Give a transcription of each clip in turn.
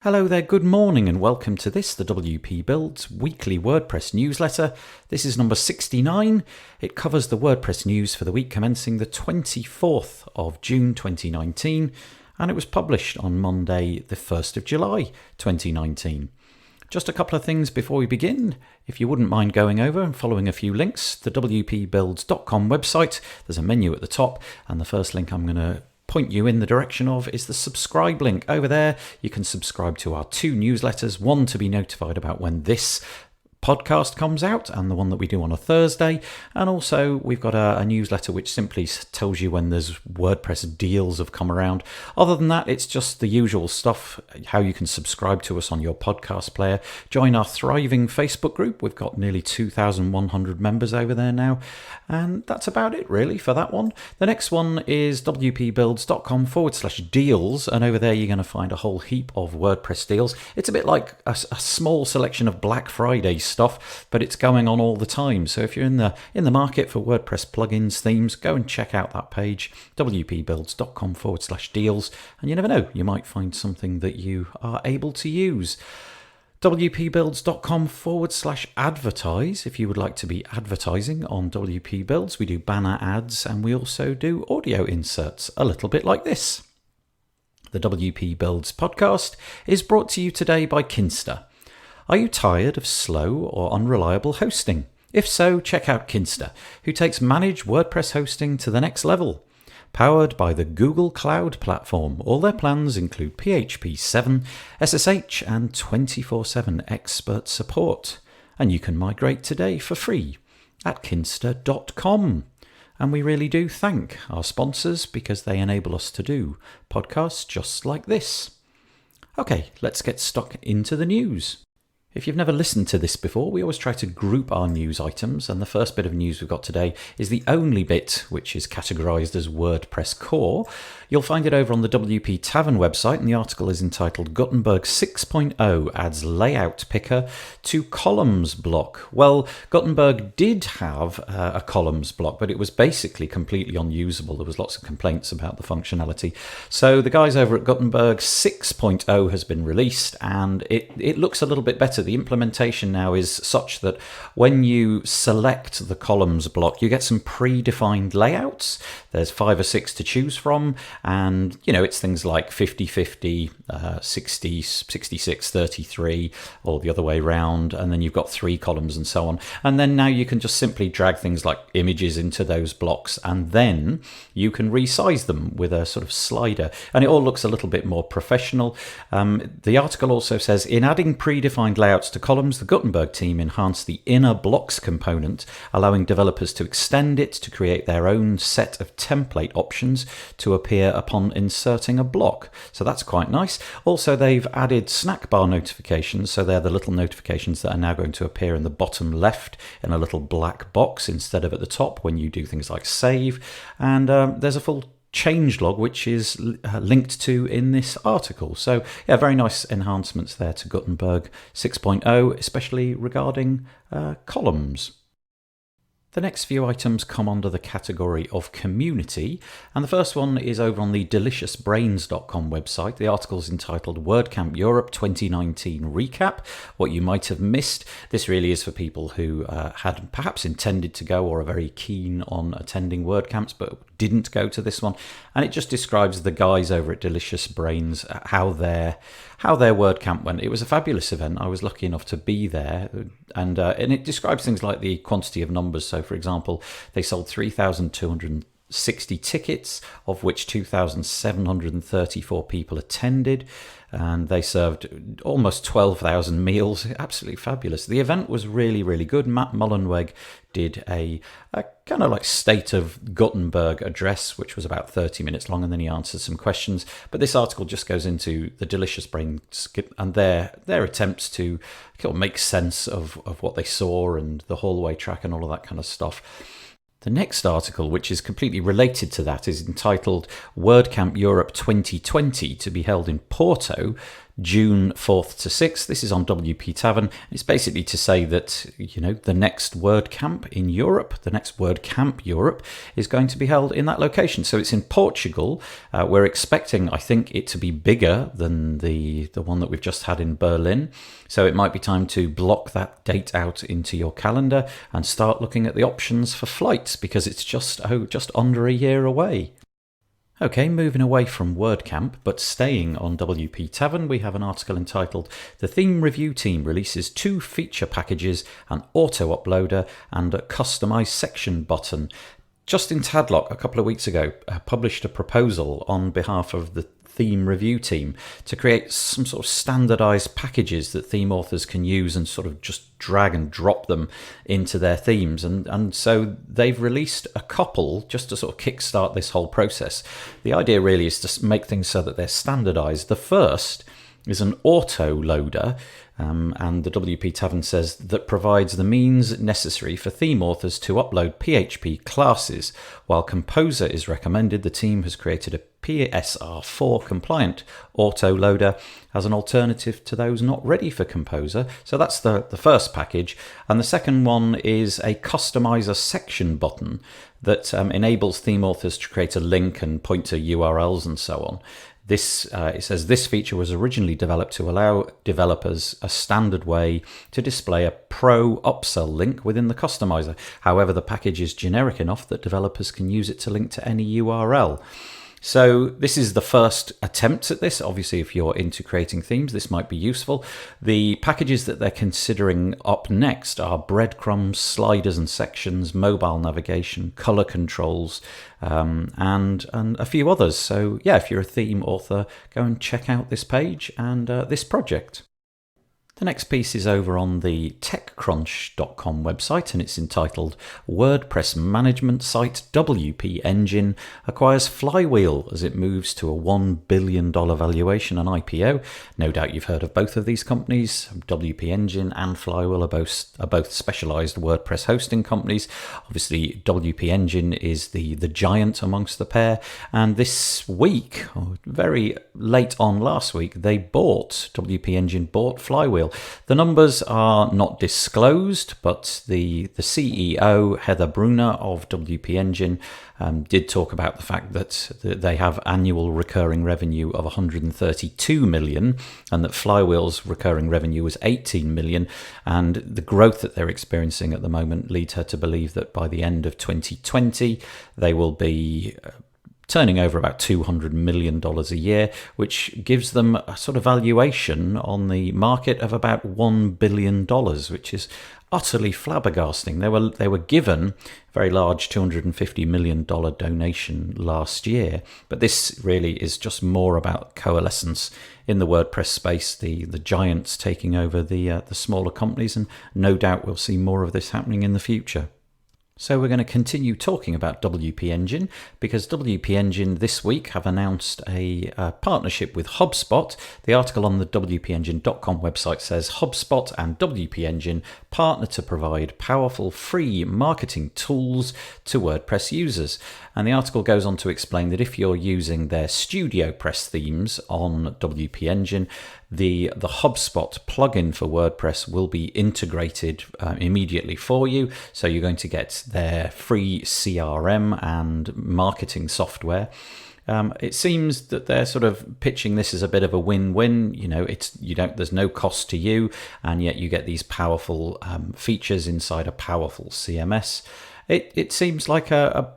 Hello there, good morning and welcome to this, the WP Builds weekly WordPress newsletter. This is number 69. It covers the WordPress news for the week commencing the 24th of June 2019 and it was published on Monday the 1st of July 2019. Just a couple of things before we begin. If you wouldn't mind going over and following a few links, the WPBuilds.com website, there's a menu at the top and the first link I'm going to point you in the direction of is the subscribe link. Over there you can subscribe to our two newsletters, one to be notified about when this podcast comes out and the one that we do on a Thursday, and also we've got a newsletter which simply tells you when there's WordPress deals have come around. Other than that, it's just the usual stuff, how you can subscribe to us on your podcast player, join our thriving Facebook group. We've got nearly 2,100 members over there now, and that's about it really for that one. The next one is wpbuilds.com/deals, and over there you're going to find a whole heap of WordPress deals. It's a bit like a small selection of Black Friday stuff, but it's going on all the time. So if you're in the market for WordPress plugins, themes, go and check out that page, wpbuilds.com/deals, and you never know, you might find something that you are able to use. wpbuilds.com/advertise if you would like to be advertising on WP Builds. We do banner ads and we also do audio inserts, a little bit like this. The WP Builds podcast is brought to you today by Kinsta. Are you tired of slow or unreliable hosting? If so, check out Kinsta, who takes managed WordPress hosting to the next level. Powered by the Google Cloud platform, all their plans include PHP 7, SSH and 24/7 expert support. And you can migrate today for free at kinsta.com. And we really do thank our sponsors because they enable us to do podcasts just like this. Okay, let's get stuck into the news. If you've never listened to this before, we always try to group our news items, and the first bit of news we've got today is the only bit which is categorized as WordPress Core. You'll find it over on the WP Tavern website, and the article is entitled Gutenberg 6.0 adds layout picker to columns block. Well, Gutenberg did have a columns block, but it was basically completely unusable. There was lots of complaints about the functionality. So the guys over at Gutenberg 6.0 has been released, and it looks a little bit better. The implementation now is such that when you select the columns block, you get some predefined layouts. There's 5 or 6 to choose from, and it's things like 50-50, 60, 66, 33, or the other way around, and then you've got 3 columns and so on. And then now you can just simply drag things like images into those blocks, and then you can resize them with a sort of slider, and it all looks a little bit more professional. The article also says, in adding predefined layouts to columns, the Gutenberg team enhanced the inner blocks component, allowing developers to extend it to create their own set of template options to appear upon inserting a block. So that's quite nice. Also, they've added snack bar notifications, so they're the little notifications that are now going to appear in the bottom left in a little black box instead of at the top when you do things like save. And there's a full changelog which is linked to in this article. So yeah, very nice enhancements there to Gutenberg 6.0, especially regarding columns. The next few items come under the category of community, and the first one is over on the deliciousbrains.com website. The article is entitled Wordcamp Europe 2019 Recap, What You Might Have Missed. This really is for people who had perhaps intended to go or are very keen on attending WordCamps but didn't go to this one, and it just describes the guys over at Delicious Brains, how their WordCamp went. It was a fabulous event. I was lucky enough to be there, and it describes things like the quantity of numbers. So for example, they sold 3,260 tickets, of which 2,734 people attended, and they served almost 12,000 meals. Absolutely fabulous. The event was really, really good. Matt Mullenweg did a kind of like state of Gutenberg address, which was about 30 minutes long, and then he answered some questions. But this article just goes into the Delicious Brains and their attempts to kind of make sense of what they saw and the hallway track and all of that kind of stuff. The next article, which is completely related to that, is entitled WordCamp Europe 2020 to be held in Porto, June 4th to 6th. This is on WP Tavern. It's basically to say that, the next WordCamp in Europe, the next WordCamp Europe is going to be held in that location. So it's in Portugal. We're expecting, I think, it to be bigger than the one that we've just had in Berlin. So it might be time to block that date out into your calendar and start looking at the options for flights, because it's just under a year away. Okay, moving away from WordCamp, but staying on WP Tavern, we have an article entitled "The Theme Review Team Releases 2 Feature Packages, an Auto-Uploader and a Customize Section Button." Justin Tadlock, a couple of weeks ago, published a proposal on behalf of the theme review team to create some sort of standardized packages that theme authors can use and sort of just drag and drop them into their themes. And so they've released a couple just to sort of kickstart this whole process. The idea really is to make things so that they're standardized. The first is an Autoloader, and the WP Tavern says that provides the means necessary for theme authors to upload PHP classes. While Composer is recommended, the team has created a PSR4 compliant Autoloader as an alternative to those not ready for Composer. So that's the first package. And the second one is a customizer section button that enables theme authors to create a link and point to URLs and so on. It says this feature was originally developed to allow developers a standard way to display a pro upsell link within the customizer. However, the package is generic enough that developers can use it to link to any URL. So this is the first attempt at this. Obviously, if you're into creating themes, this might be useful. The packages that they're considering up next are breadcrumbs, sliders and sections, mobile navigation, color controls, and a few others. So yeah, if you're a theme author, go and check out this page and this project. The next piece is over on the TechCrunch.com website, and it's entitled "WordPress Management Site WP Engine Acquires Flywheel as it moves to a $1 billion valuation and IPO." No doubt you've heard of both of these companies. WP Engine and Flywheel are both specialized WordPress hosting companies. Obviously, WP Engine is the giant amongst the pair, and this week, or very late on last week, WP Engine bought Flywheel. The numbers are not disclosed, but the CEO, Heather Brunner of WP Engine, did talk about the fact that they have annual recurring revenue of 132 million and that Flywheel's recurring revenue was 18 million. And the growth that they're experiencing at the moment leads her to believe that by the end of 2020, they will be turning over about $200 million a year, which gives them a sort of valuation on the market of about $1 billion, which is utterly flabbergasting. They were given a very large $250 million donation last year, but this really is just more about coalescence in the WordPress space, the giants taking over the smaller companies, and no doubt we'll see more of this happening in the future. So we're going to continue talking about WP Engine because WP Engine this week have announced a partnership with HubSpot. The article on the WPEngine.com website says HubSpot and WP Engine partner to provide powerful free marketing tools to WordPress users. And the article goes on to explain that if you're using their StudioPress themes on WP Engine, the HubSpot plugin for WordPress will be integrated immediately for you. So you're going to get their free CRM and marketing software. It seems that they're sort of pitching this as a bit of a win-win. There's no cost to you, and yet you get these powerful features inside a powerful CMS. It seems like a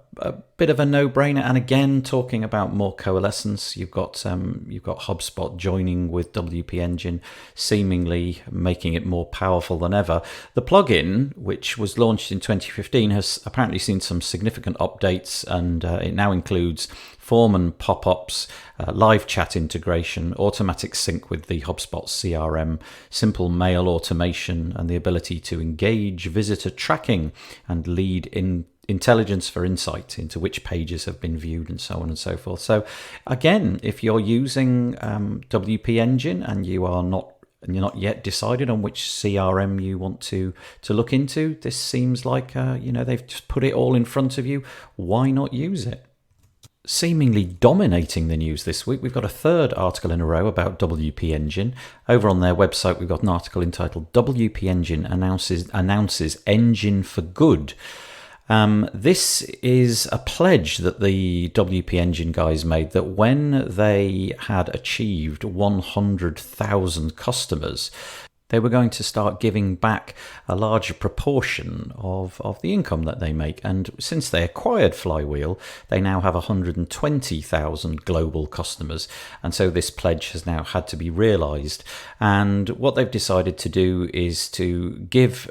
bit of a no-brainer, and again, talking about more coalescence, you've got HubSpot joining with WP Engine, seemingly making it more powerful than ever. The plugin, which was launched in 2015, has apparently seen some significant updates, and it now includes form and pop-ups, live chat integration, automatic sync with the HubSpot CRM, simple mail automation, and the ability to engage visitor tracking and lead in intelligence for insight into which pages have been viewed and so on and so forth. So again, if you're using WP Engine and you're not yet decided on which CRM you want to look into, this seems like they've just put it all in front of you. Why not use it? Seemingly dominating the news this week, we've got a third article in a row about WP Engine. Over on their website, we've got an article entitled WP Engine announces Engine for Good. This is a pledge that the WP Engine guys made, that when they had achieved 100,000 customers, they were going to start giving back a larger proportion of the income that they make. And since they acquired Flywheel, they now have 120,000 global customers. And so this pledge has now had to be realised. And what they've decided to do is to give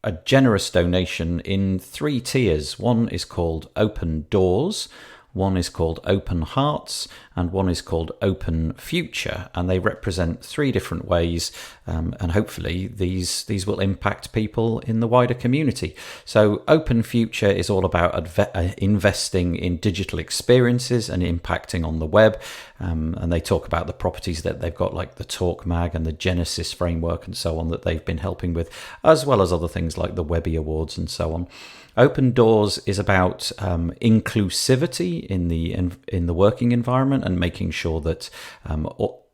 a generous donation in 3 tiers. One is called Open Doors, one is called Open Hearts, and one is called Open Future, and they represent 3 different ways, and hopefully these will impact people in the wider community. So Open Future is all about investing in digital experiences and impacting on the web, and they talk about the properties that they've got, like the Talk Mag and the Genesis framework and so on, that they've been helping with, as well as other things like the Webby Awards and so on. Open Doors is about inclusivity in the working environment and making sure that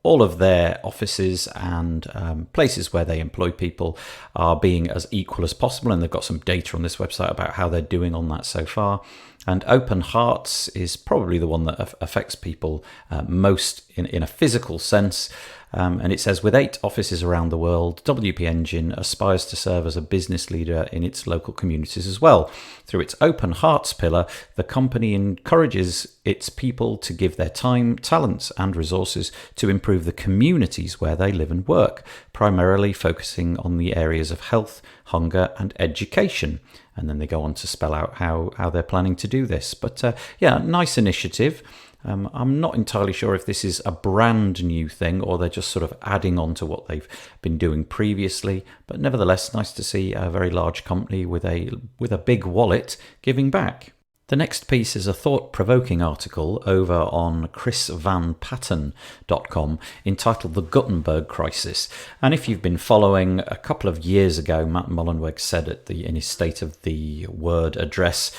all of their offices and places where they employ people are being as equal as possible. And they've got some data on this website about how they're doing on that so far. And Open Hearts is probably the one that affects people most in a physical sense. And it says, with 8 offices around the world, WP Engine aspires to serve as a business leader in its local communities as well. Through its Open Hearts pillar, the company encourages its people to give their time, talents and resources to improve the communities where they live and work, primarily focusing on the areas of health, hunger and education. And then they go on to spell out how they're planning to do this. But yeah, nice initiative. I'm not entirely sure if this is a brand new thing or they're just sort of adding on to what they've been doing previously. But nevertheless, nice to see a very large company with a big wallet giving back. The next piece is a thought-provoking article over on chrisvanpatten.com entitled The Gutenberg Crisis. And if you've been following, a couple of years ago, Matt Mullenweg said in his State of the Word address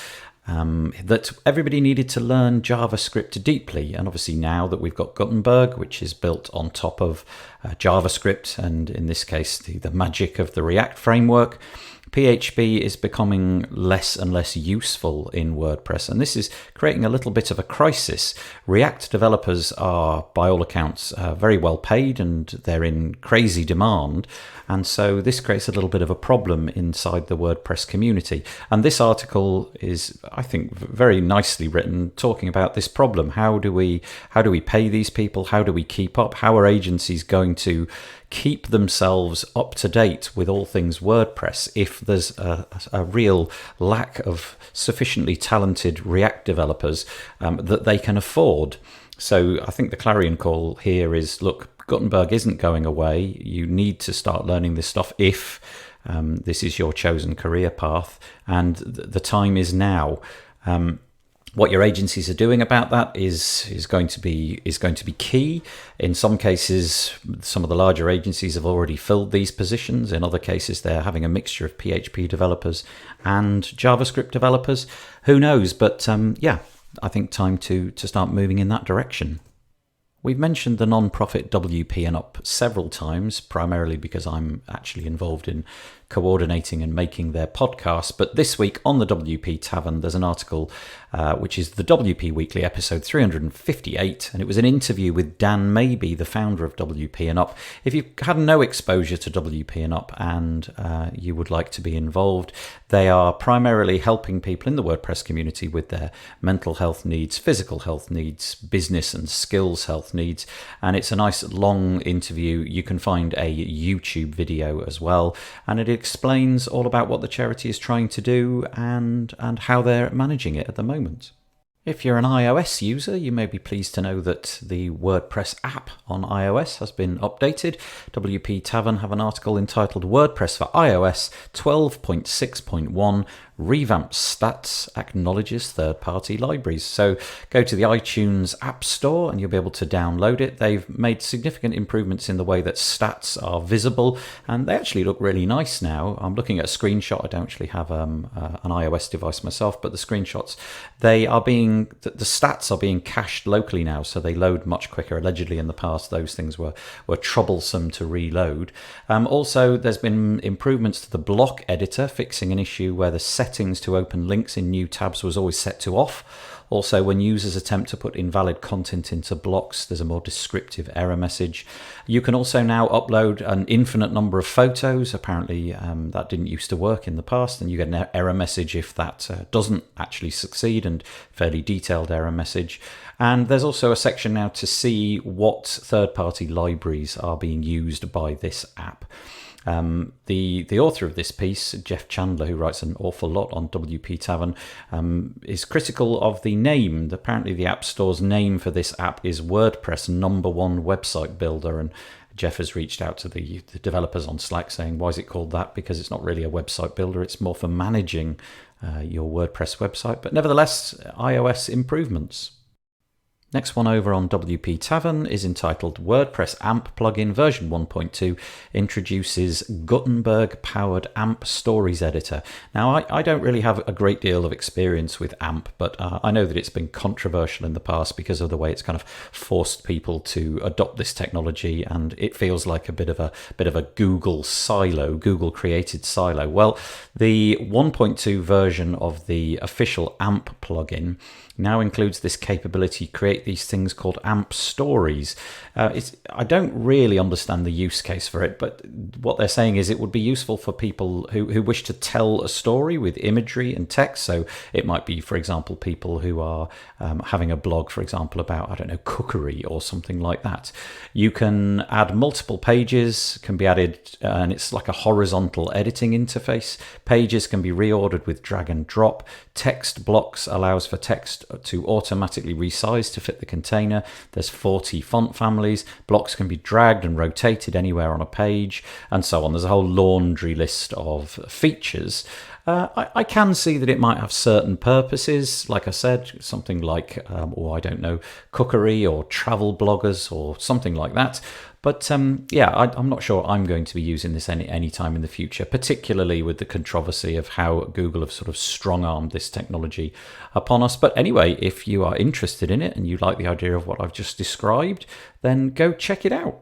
that everybody needed to learn JavaScript deeply. And obviously now that we've got Gutenberg, which is built on top of JavaScript, and in this case the magic of the React framework, PHP is becoming less and less useful in WordPress, and this is creating a little bit of a crisis. React developers are, by all accounts, very well paid and they're in crazy demand, and so this creates a little bit of a problem inside the WordPress community. And this article is, I think, very nicely written, talking about this problem. How do we pay these people? How do we keep up? How are agencies going to keep themselves up to date with all things WordPress if there's a real lack of sufficiently talented React developers that they can afford? So I think the clarion call here is, look, Gutenberg isn't going away. You need to start learning this stuff if this is your chosen career path, and the time is now. What your agencies are doing about that is going to be key. In some cases, some of the larger agencies have already filled these positions. In other cases, they're having a mixture of PHP developers and JavaScript developers. Who knows? But yeah, I think time to start moving in that direction. We've mentioned the non-profit WP&UP several times, primarily because I'm actually involved in coordinating and making their podcast. But this week on the WP Tavern, there's an article which is the WPWeekly episode 358, and it was an interview with Dan Maby, the founder of WP&UP. If you've had no exposure to WP&UP and you would like to be involved, they are primarily helping people in the WordPress community with their mental health needs, physical health needs, business and skills health needs, and it's a nice long interview. You can find a YouTube video as well, and it explains all about what the charity is trying to do and how they're managing it at the moment. If you're an iOS user, you may be pleased to know that the WordPress app on iOS has been updated. WP Tavern have an article entitled WordPress for iOS 12.6.1 Revamps stats acknowledges third-party libraries. So go to the iTunes App Store and you'll be able to download it. They've made significant improvements in the way that stats are visible, and they actually look really nice now. I'm looking at a screenshot. I don't actually have an iOS device myself, but the screenshots, the stats are being cached locally now, so they load much quicker. Allegedly in the past those things were troublesome to reload. Also, there's been improvements to the block editor, fixing an issue where the settings to open links in new tabs was always set to off. Also, when users attempt to put invalid content into blocks, there's a more descriptive error message. You can also now upload an infinite number of photos. Apparently, that didn't used to work in the past, and you get an error message if that doesn't actually succeed, and fairly detailed error message. And there's also a section now to see what third-party libraries are being used by this app. The author of this piece, Jeff Chandler, who writes an awful lot on WP Tavern, is critical of the name. Apparently the App Store's name for this app is WordPress #1 Website Builder, and Jeff has reached out to the developers on Slack saying, why is it called that? Because it's not really a website builder, it's more for managing your WordPress website. But nevertheless, iOS improvements. Next one over on WP Tavern is entitled WordPress AMP plugin version 1.2 introduces Gutenberg-powered AMP Stories editor. Now, I don't really have a great deal of experience with AMP, but I know that it's been controversial in the past because of the way it's kind of forced people to adopt this technology, and it feels like a bit of a Google silo, Google created silo. Well, the 1.2 version of the official AMP plugin now includes this capability to create these things called AMP Stories. I don't really understand the use case for it, but what they're saying is it would be useful for people who wish to tell a story with imagery and text. So it might be, for example, people who are having a blog, for example, about, I don't know, cookery or something like that. You can add multiple pages, can be added, and it's like a horizontal editing interface. Pages can be reordered with drag and drop. Text blocks allows for text to automatically resize to fit the container. There's 40 font families. Blocks can be dragged and rotated anywhere on a page, and so on. There's a whole laundry list of features. I can see that it might have certain purposes, like I said, something like, I don't know, cookery or travel bloggers or something like that. But yeah, I'm not sure I'm going to be using this any time in the future, particularly with the controversy of how Google have sort of strong-armed this technology upon us. But anyway, if you are interested in it and you like the idea of what I've just described, then go check it out.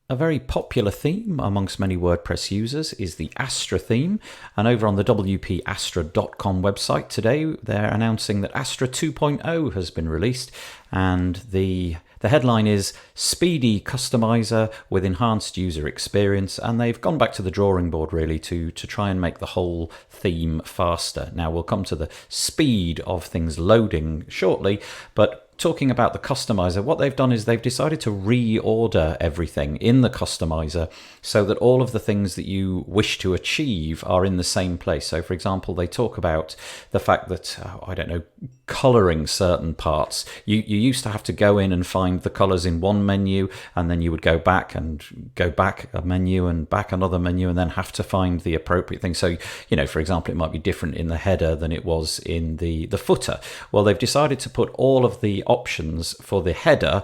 A very popular theme amongst many WordPress users is the Astra theme, and over on the WPAstra.com website today they're announcing that Astra 2.0 has been released, and the headline is Speedy Customizer with Enhanced User Experience, and they've gone back to the drawing board really to try and make the whole theme faster. Now we'll come to the speed of things loading shortly, but talking about the customizer, what they've done is they've decided to reorder everything in the customizer so that all of the things that you wish to achieve are in the same place. So for example, they talk about the fact that, I don't know, coloring certain parts. You used to have to go in and find the colors in one menu, and then you would go back a menu and back another menu, and then have to find the appropriate thing. So, you know, for example, it might be different in the header than it was in the footer. Well, they've decided to put all of the options for the header,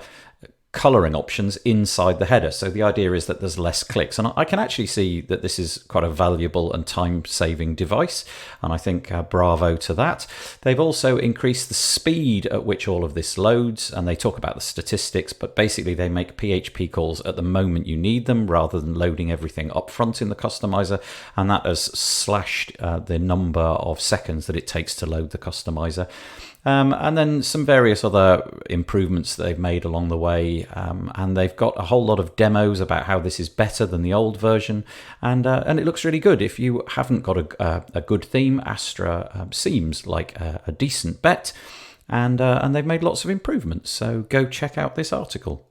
coloring options, inside the header. So the idea is that there's less clicks, and I can actually see that this is quite a valuable and time-saving device, and I think bravo to that. They've also increased the speed at which all of this loads, and they talk about the statistics, but basically they make PHP calls at the moment you need them rather than loading everything up front in the customizer, and that has slashed the number of seconds that it takes to load the customizer. And then some various other improvements that they've made along the way, and they've got a whole lot of demos about how this is better than the old version, and it looks really good. If you haven't got a good theme, Astra seems like a decent bet, and they've made lots of improvements, so go check out this article.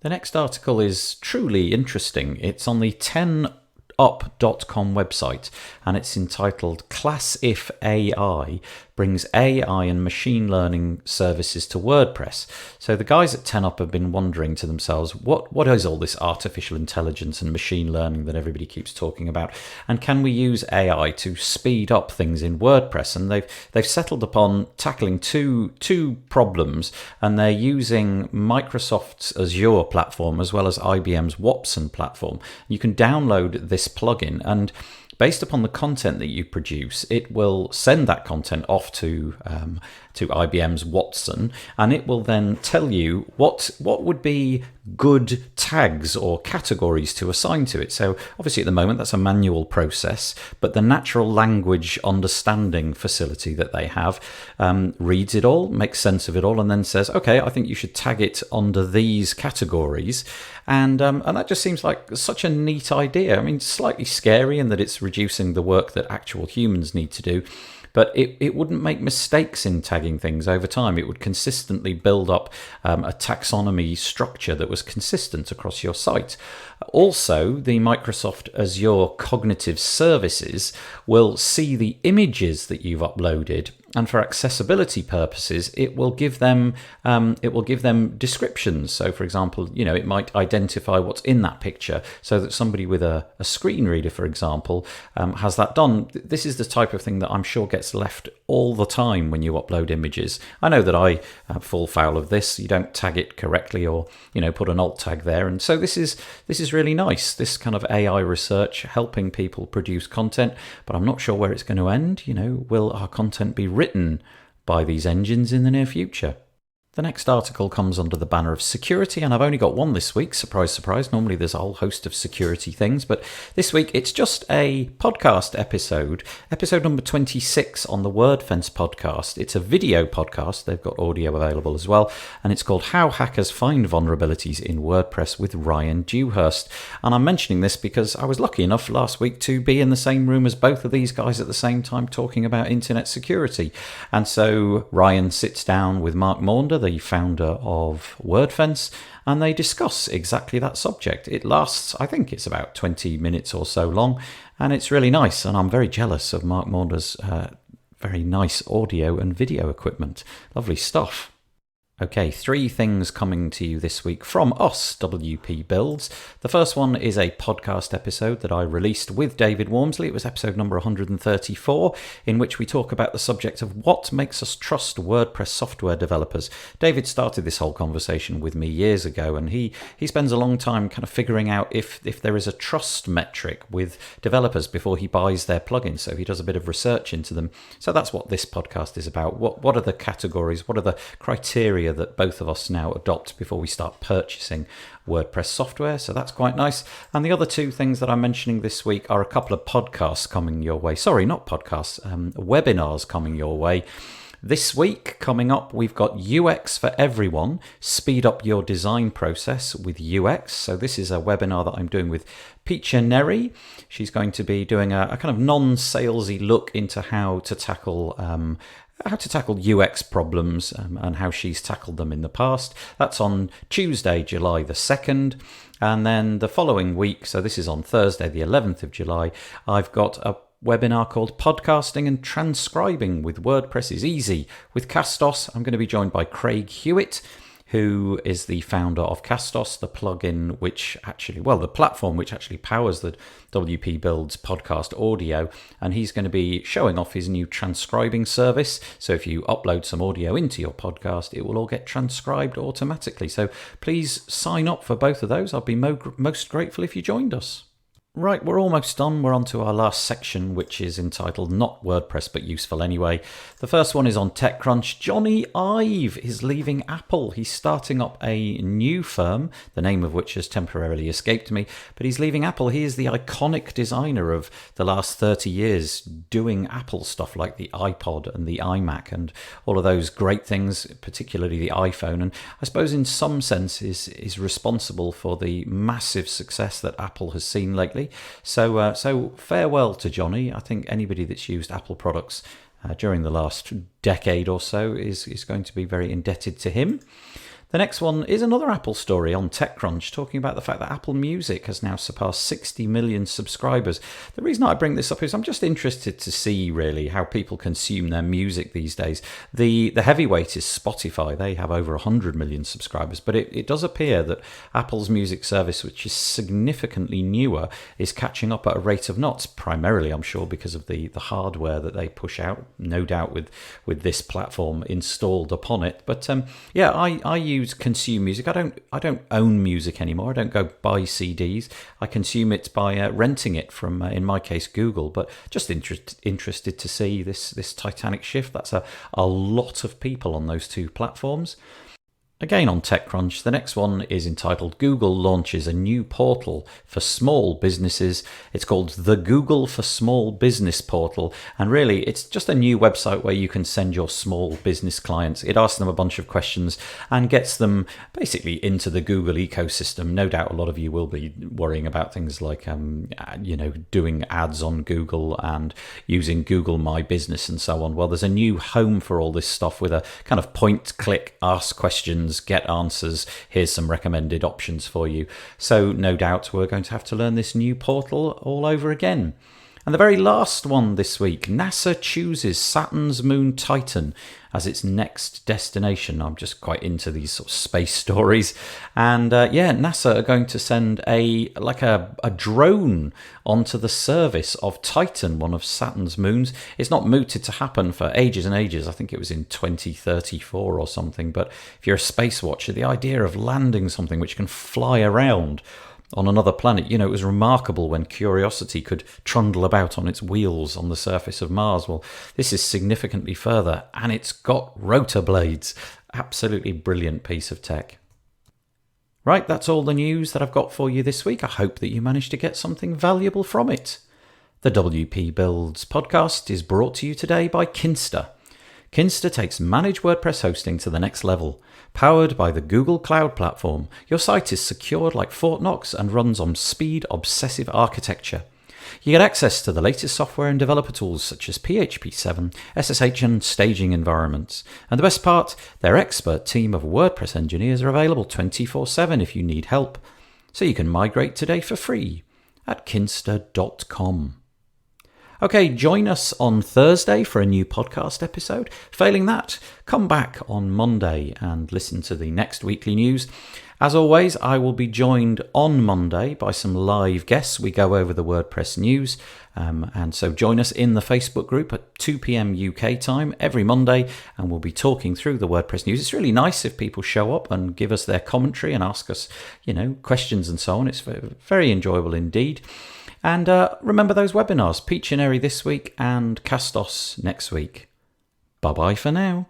The next article is truly interesting. It's on the 10up.com website, and it's entitled Class If AI brings AI and machine learning services to WordPress. So the guys at 10up have been wondering to themselves, what is all this artificial intelligence and machine learning that everybody keeps talking about? And can we use AI to speed up things in WordPress? And they've settled upon tackling two problems, and they're using Microsoft's Azure platform as well as IBM's Watson platform. You can download this plugin, and based upon the content that you produce, it will send that content off to IBM's Watson, and it will then tell you what would be good tags or categories to assign to it. So obviously at the moment that's a manual process, but the natural language understanding facility that they have reads it all, makes sense of it all, and then says, okay, I think you should tag it under these categories. And that just seems like such a neat idea. I mean, slightly scary in that it's reducing the work that actual humans need to do, but it wouldn't make mistakes in tagging things over time. It would consistently build up a taxonomy structure that was consistent across your site. Also, the Microsoft Azure Cognitive Services will see the images that you've uploaded, and for accessibility purposes, it will give them descriptions. So, for example, it might identify what's in that picture, so that somebody with a screen reader, for example, has that done. This is the type of thing that I'm sure gets left all the time when you upload images. I know that I fall foul of this. You don't tag it correctly, or put an alt tag there, and so this is really nice. This kind of AI research helping people produce content, but I'm not sure where it's going to end. Will our content be written by these engines in the near future? The next article comes under the banner of security, and I've only got one this week. Surprise, surprise. Normally there's a whole host of security things, but this week it's just a podcast episode number 26 on the WordFence podcast. It's a video podcast. They've got audio available as well, and it's called How Hackers Find Vulnerabilities in WordPress with Ryan Dewhurst. And I'm mentioning this because I was lucky enough last week to be in the same room as both of these guys at the same time talking about internet security. And so Ryan sits down with Mark Maunder, the founder of WordFence, and they discuss exactly that subject. It lasts, I think it's about 20 minutes or so long, and it's really nice, and I'm very jealous of Mark Maunder's very nice audio and video equipment. Lovely stuff. Okay, 3 things coming to you this week from us, WP Builds. The first one is a podcast episode that I released with David Wormsley. It was episode number 134, in which we talk about the subject of what makes us trust WordPress software developers. David started this whole conversation with me years ago, and he spends a long time kind of figuring out if there is a trust metric with developers before he buys their plugins. So he does a bit of research into them. So that's what this podcast is about. What are the categories? What are the criteria that both of us now adopt before we start purchasing WordPress software? So that's quite nice. And the other 2 things that I'm mentioning this week are a couple of podcasts coming your way. Sorry, not podcasts, webinars coming your way. This week, coming up, we've got UX for Everyone, Speed Up Your Design Process with UX. So this is a webinar that I'm doing with Pecha Neri. She's going to be doing a kind of non-salesy look into how to tackle UX problems and how she's tackled them in the past. That's on Tuesday, July the 2nd. And then the following week, so this is on Thursday, the 11th of July, I've got a webinar called Podcasting and Transcribing with WordPress is Easy with Castos. I'm going to be joined by Craig Hewitt, who is the founder of Castos, the plugin the platform which actually powers the WP Builds podcast audio. And he's going to be showing off his new transcribing service. So if you upload some audio into your podcast, it will all get transcribed automatically. So please sign up for both of those. I'd be most grateful if you joined us. Right, we're almost done. We're on to our last section, which is entitled Not WordPress But Useful Anyway. The first one is on TechCrunch. Jony Ive is leaving Apple. He's starting up a new firm, the name of which has temporarily escaped me, but he's leaving Apple. He is the iconic designer of the last 30 years doing Apple stuff like the iPod and the iMac and all of those great things, particularly the iPhone. And I suppose in some sense is responsible for the massive success that Apple has seen lately. So farewell to Jony. I think anybody that's used Apple products during the last decade or so is going to be very indebted to him. The next one is another Apple story on TechCrunch, talking about the fact that Apple Music has now surpassed 60 million subscribers. The reason I bring this up is I'm just interested to see really how people consume their music these days. The heavyweight is Spotify. They have over 100 million subscribers, but it does appear that Apple's music service, which is significantly newer, is catching up at a rate of knots, primarily, I'm sure, because of the hardware that they push out, no doubt with this platform installed upon it. But I consume music. I don't own music anymore. I don't go buy CDs. I consume it by renting it from, in my case, Google. But just interested to see this titanic shift. That's a lot of people on those two platforms. Again on TechCrunch, the next one is entitled Google launches a new portal for small businesses. It's called the Google for Small Business Portal. And really, it's just a new website where you can send your small business clients. It asks them a bunch of questions and gets them basically into the Google ecosystem. No doubt a lot of you will be worrying about things like, doing ads on Google and using Google My Business and so on. Well, there's a new home for all this stuff with a kind of point, click, ask questions, get answers. Here's some recommended options for you. So no doubt we're going to have to learn this new portal all over again. And the very last one this week, NASA chooses Saturn's moon Titan as its next destination. I'm just quite into these sort of space stories. And NASA are going to send a drone onto the surface of Titan, one of Saturn's moons. It's not mooted to happen for ages and ages. I think it was in 2034 or something. But if you're a space watcher, the idea of landing something which can fly around on another planet, it was remarkable when Curiosity could trundle about on its wheels on the surface of Mars. Well, this is significantly further, and it's got rotor blades. Absolutely brilliant piece of tech. Right, that's all the news that I've got for you this week. I hope that you managed to get something valuable from it. The WP Builds podcast is brought to you today by Kinsta. Kinsta takes managed WordPress hosting to the next level. Powered by the Google Cloud Platform, your site is secured like Fort Knox and runs on speed-obsessive architecture. You get access to the latest software and developer tools such as PHP 7, SSH and staging environments. And the best part, their expert team of WordPress engineers are available 24/7 if you need help. So you can migrate today for free at kinsta.com. Okay, join us on Thursday for a new podcast episode. Failing that, come back on Monday and listen to the next weekly news. As always, I will be joined on Monday by some live guests. We go over the WordPress news. And so join us in the Facebook group at 2 p.m. UK time every Monday, and we'll be talking through the WordPress news. It's really nice if people show up and give us their commentary and ask us, questions and so on. It's very enjoyable indeed. And remember those webinars, Pictionary this week and Castos next week. Bye-bye for now.